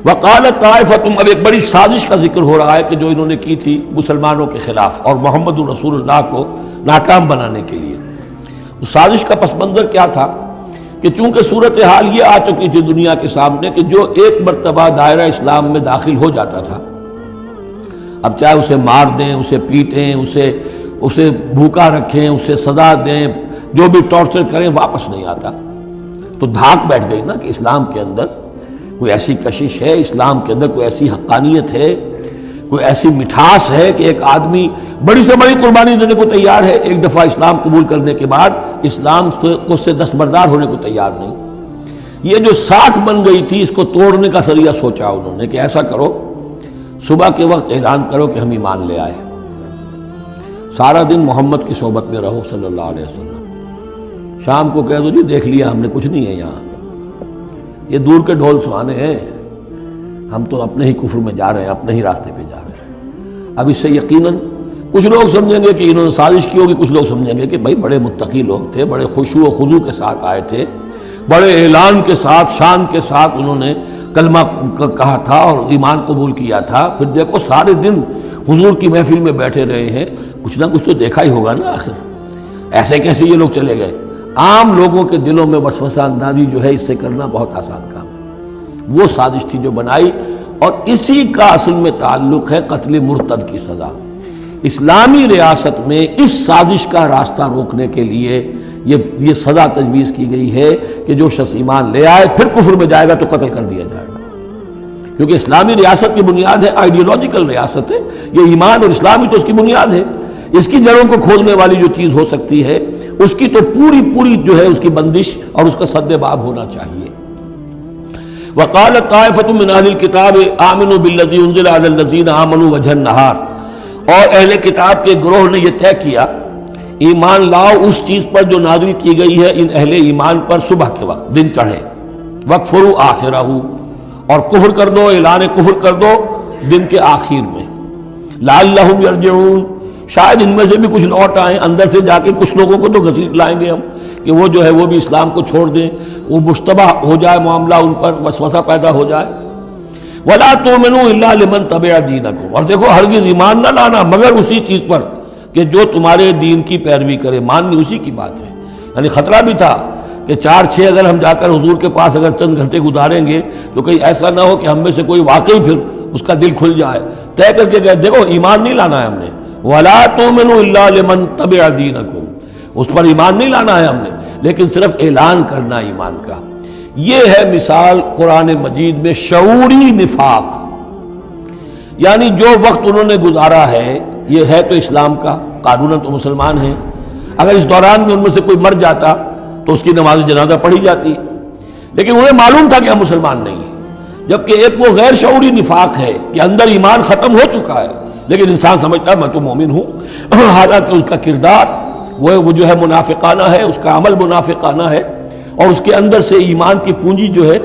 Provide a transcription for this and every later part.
وقالت طائفۃ، اب ایک بڑی سازش کا ذکر ہو رہا ہے کہ جو انہوں نے کی تھی مسلمانوں کے خلاف اور محمد رسول اللہ کو ناکام بنانے کے لیے۔ اس سازش کا پس منظر کیا تھا کہ چونکہ صورتحال یہ آ چکی تھی دنیا کے سامنے کہ جو ایک مرتبہ دائرہ اسلام میں داخل ہو جاتا تھا، اب چاہے اسے مار دیں، اسے پیٹیں، اسے بھوکا رکھیں، اسے سزا دیں، جو بھی ٹارچر کریں، واپس نہیں آتا۔ تو دھاک بیٹھ گئی نا کہ اسلام کے اندر کوئی ایسی کشش ہے، اسلام کے اندر کوئی ایسی حقانیت ہے، کوئی ایسی مٹھاس ہے کہ ایک آدمی بڑی سے بڑی قربانی دینے کو تیار ہے، ایک دفعہ اسلام قبول کرنے کے بعد اسلام کو سے دستبردار ہونے کو تیار نہیں۔ یہ جو ساکھ بن گئی تھی، اس کو توڑنے کا ذریعہ سوچا انہوں نے کہ ایسا کرو، صبح کے وقت اعلان کرو کہ ہم ایمان لے آئے، سارا دن محمد کی صحبت میں رہو صلی اللہ علیہ وسلم، شام کو کہہ دو جی دیکھ لیا ہم نے، کچھ نہیں ہے یہاں، یہ دور کے ڈھول سہانے ہیں، ہم تو اپنے ہی کفر میں جا رہے ہیں، اپنے ہی راستے پہ جا رہے ہیں۔ اب اس سے یقیناً کچھ لوگ سمجھیں گے کہ انہوں نے سازش کی ہوگی، کچھ لوگ سمجھیں گے کہ بھائی بڑے متقی لوگ تھے، بڑے خشوع و خضوع کے ساتھ آئے تھے، بڑے اعلان کے ساتھ، شان کے ساتھ انہوں نے کلمہ کہا تھا اور ایمان قبول کیا تھا، پھر دیکھو سارے دن حضور کی محفل میں بیٹھے رہے ہیں، کچھ نہ کچھ تو دیکھا ہی ہوگا نا آخر، ایسے کیسے یہ لوگ چلے گئے؟ عام لوگوں کے دلوں میں وسوسہ اندازی جو ہے اس سے کرنا بہت آسان کام ہے۔ وہ سازش تھی جو بنائی، اور اسی کا اصل میں تعلق ہے قتل مرتد کی سزا۔ اسلامی ریاست میں اس سازش کا راستہ روکنے کے لیے یہ سزا تجویز کی گئی ہے کہ جو شخص ایمان لے آئے پھر کفر میں جائے گا تو قتل کر دیا جائے گا، کیونکہ اسلامی ریاست کی بنیاد ہے، آئیڈیولوجیکل ریاست ہے، یہ ایمان اور اسلامی تو اس کی بنیاد ہے، اس کی جڑوں کو کھولنے والی جو چیز ہو سکتی ہے اس کی تو پوری جو ہے اس کی بندش اور اس کا سد باب ہونا چاہیے۔ وقالت طائفۃ من اہل الکتاب آمنوا بالذی انزل علی الذین آمنوا وجہ النہار، اور اہل کتاب کے گروہ نے یہ طے کیا ایمان لاؤ اس چیز پر جو نازل کی گئی ہے ان اہل ایمان پر صبح کے وقت، دن چڑھے، وَاکْفُرُوا آخِرَهُ، اور کفر کر دو، اعلان کفر کر دو دن کے آخر میں، لعلہم یرجعون، شاید ان میں سے بھی کچھ لوٹ آئیں، اندر سے جا کے کچھ لوگوں کو تو گھسیٹ لائیں گے ہم کہ وہ جو ہے وہ بھی اسلام کو چھوڑ دیں، وہ مشتبہ ہو جائے معاملہ، ان پر وسوسہ پیدا ہو جائے۔ وَلَا تُؤْمِنُوا إِلَّا لِمَنْ تَبِعَ دِينَكُمْ، اور دیکھو ہرگز ایمان نہ لانا مگر اسی چیز پر کہ جو تمہارے دین کی پیروی کرے، ماننی اسی کی بات ہے۔ یعنی خطرہ بھی تھا کہ 4-6 اگر ہم جا کر حضور کے پاس اگر چند گھنٹے گزاریں گے تو کہیں ایسا نہ ہو کہ ہم میں سے کوئی واقعی پھر اس کا دل کھل جائے، طے کر کے گئے دیکھو ایمان نہیں لانا ہے ہم نے، وَلَا تُؤْمِنُوا إِلَّا لِمَنْ تَبِعَ دِينَكُمْ، اس پر ایمان نہیں لانا ہے ہم نے، لیکن صرف اعلان کرنا ایمان کا۔ یہ ہے مثال قرآن مجید میں شعوری نفاق، یعنی جو وقت انہوں نے گزارا ہے یہ ہے تو اسلام کا، قانوناً تو مسلمان ہیں، اگر اس دوران میں ان میں سے کوئی مر جاتا تو اس کی نماز جنازہ پڑھی جاتی، لیکن انہیں معلوم تھا کہ ہم مسلمان نہیں ہیں، جبکہ ایک وہ غیر شعوری نفاق ہے کہ اندر ایمان ختم ہو چکا ہے لیکن انسان سمجھتا ہے میں تو مومن ہوں، حالانکہ اس کا کردار وہ جو ہے منافقانہ ہے، اس کا عمل منافقانہ ہے، اور اس کے اندر سے ایمان کی پونجی جو ہے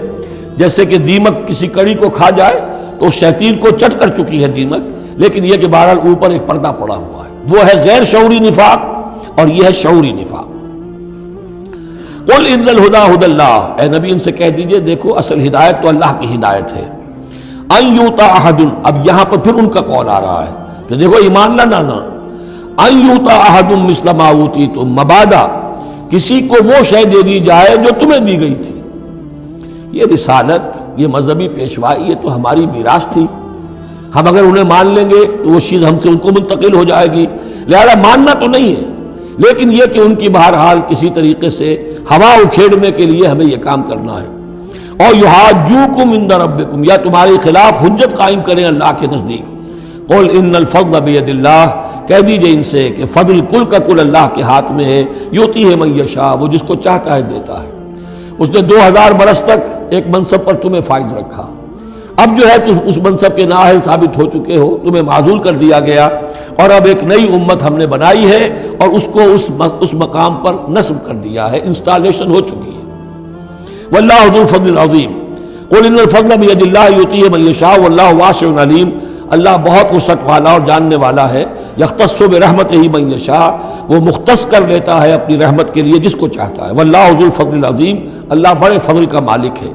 جیسے کہ دیمک کسی کڑی کو کھا جائے تو شیطین کو چٹ کر چکی ہے دیمک، لیکن یہ کہ بہرحال اوپر ایک پردہ پڑا ہوا ہے، وہ ہے غیر شعوری نفاق اور یہ ہے شعوری نفاق۔ قل ان الہدی ھدی اللہ، اے نبی ان سے کہہ دیجئے دیکھو اصل ہدایت تو اللہ کی ہدایت ہے، ان یؤتی احد، اب یہاں پر پھر ان کا قول آ رہا ہے کہ دیکھو ایمان نہ لانا، ان یؤتی احد مثل ما اوتیتم، مبادا کسی کو وہ شے دے دی جائے جو تمہیں دی گئی تھی۔ یہ رسالت، یہ مذہبی پیشوائی، یہ تو ہماری میراث تھی، ہم اگر انہیں مان لیں گے تو وہ چیز ہم سے ان کو منتقل ہو جائے گی، لہذا ماننا تو نہیں ہے، لیکن یہ کہ ان کی بہرحال کسی طریقے سے ہوا اکھیڑنے کے لیے ہمیں یہ کام کرنا ہے۔ اور یحاجوکم عند ربکم، یا تمہارے خلاف حجت قائم کریں اللہ کے نزدیک۔ قل ان الفضل بید اللہ، کہہ دیجئے ان سے کہ فضل کل کا کل اللہ کے ہاتھ میں ہے، یؤتی ہے من یشاء، وہ جس کو چاہتا ہے دیتا ہے۔ اس نے 2000 برس تک ایک منصب پر تمہیں فائز رکھا، اب جو ہے تم اس منصب کے نااہل ثابت ہو چکے ہو، تمہیں معزول کر دیا گیا، اور اب ایک نئی امت ہم نے بنائی ہے اور اس کو اس مقام پر نصب کر دیا ہے، انسٹالیشن ہو چکی ہے۔ واللہ ذو الفضل العظیم، قل ان الفضل بید اللہ یؤتیہ من یشاء واللہ واسع علیم، اللہ بہت وسعت والا اور جاننے والا ہے۔ یختص برحمتہ من یشاء، وہ مختص کر لیتا ہے اپنی رحمت کے لیے جس کو چاہتا ہے۔ واللہ ذو الفضل العظیم، اللہ بڑے فضل کا مالک ہے۔